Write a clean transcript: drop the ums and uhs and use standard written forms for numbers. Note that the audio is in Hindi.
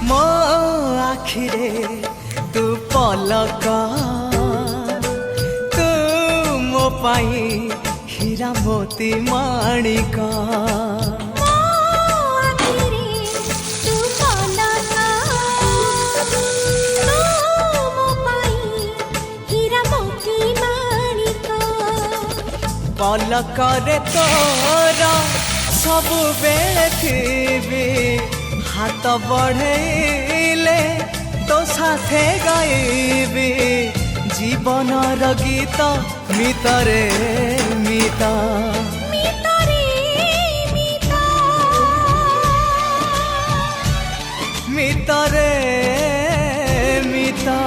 ମୋ ଆଖିରେ ତୁ ପଲକ ତୁ ମୋ ପାଇଁ ହୀରା ମୋତି ମାଣିକ पलकरे तोर सबु बेले थी हाथ बढ़ेले तो साथे गाइबी जीवन गीत मितरे मिता मितरे मिता